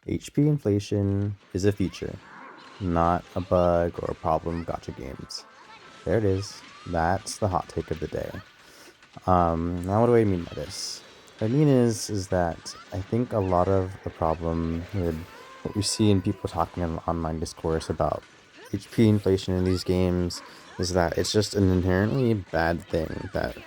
HP inflation is a feature, not a bug or a problem of gacha games. There it is. That's the hot take of the day. Now what do I mean by this? What I mean is that I think a lot of the problem with what we see in people talking in online discourse about HP inflation in these games is that it's just an inherently bad thing that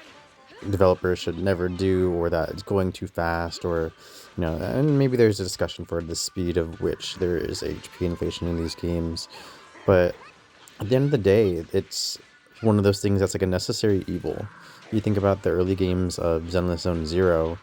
developers should never do, or that it's going too fast, or and maybe there's a discussion for the speed of which there is HP inflation in these games. But at the end of the day, it's one of those things that's like a necessary evil. You think about the early games of Zenless Zone Zero,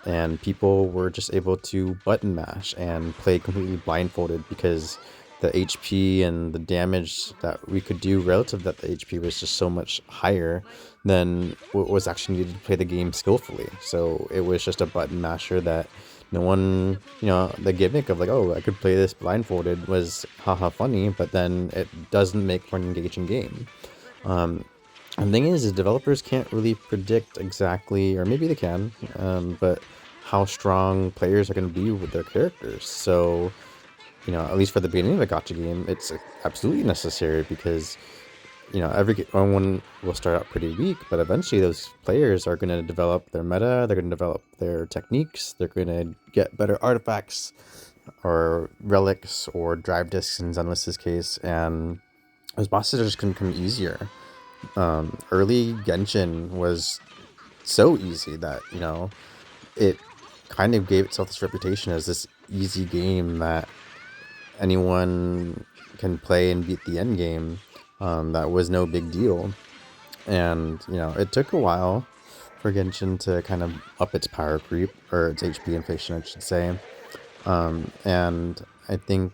and people were just able to button mash and play completely blindfolded because the HP and the damage that we could do relative to that the HP was just so much higher than what was actually needed to play the game skillfully. So it was just a button masher that no one, the gimmick of like, oh, I could play this blindfolded was haha funny, but then it doesn't make for an engaging game. And the thing is developers can't really predict exactly, or maybe they can, but how strong players are going to be with their characters. So, at least for the beginning of a gacha game, it's absolutely necessary because, everyone will start out pretty weak, but eventually those players are going to develop their meta, they're going to develop their techniques, they're going to get better artifacts or relics or drive discs in Zenless's case, and those bosses are just going to become easier. Early Genshin was so easy that, it kind of gave itself this reputation as this easy game that anyone can play and beat the end game. That was no big deal. And, it took a while for Genshin to kind of up its power creep, or its HP inflation, I should say. And I think,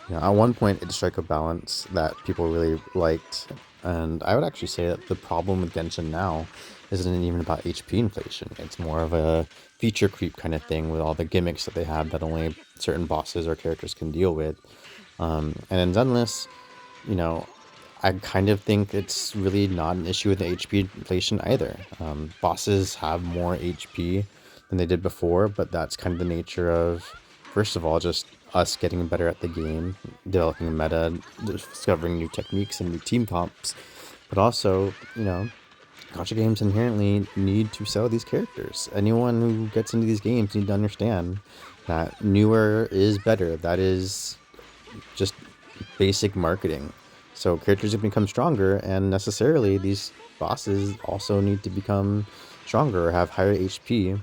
at one point it struck a balance that people really liked. And I would actually say that the problem with Genshin now isn't even about HP inflation. It's more of a feature creep kind of thing with all the gimmicks that they have that only certain bosses or characters can deal with. And in Zenless, I kind of think it's really not an issue with the HP inflation either. Bosses have more HP than they did before, but that's kind of the nature of, first of all, just us getting better at the game, developing a meta, discovering new techniques and new team comps. But also, gacha games inherently need to sell these characters. Anyone who gets into these games need to understand that newer is better. That is just basic marketing. So characters have become stronger, and necessarily these bosses also need to become stronger or have higher HP.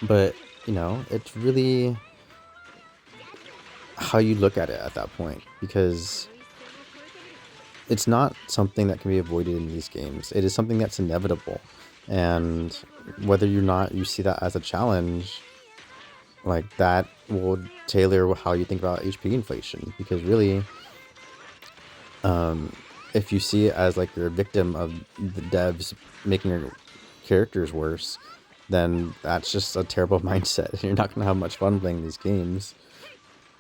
But, it's really how you look at it at that point, because it's not something that can be avoided in these games. It is something that's inevitable. And whether or not you see that as a challenge, like, that will tailor how you think about HP inflation. Because really, if you see it as like you're a victim of the devs making your characters worse, then that's just a terrible mindset. You're not going to have much fun playing these games.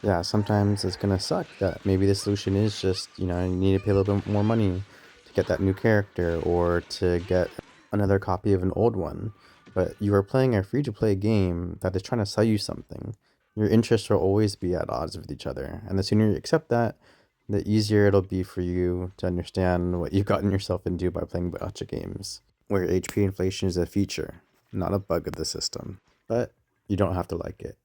Yeah, sometimes it's going to suck that maybe the solution is just, you need to pay a little bit more money to get that new character or to get another copy of an old one. But you are playing a free-to-play game that is trying to sell you something. Your interests will always be at odds with each other. And the sooner you accept that, the easier it'll be for you to understand what you've gotten yourself into by playing gacha games, where HP inflation is a feature, not a bug of the system. But you don't have to like it.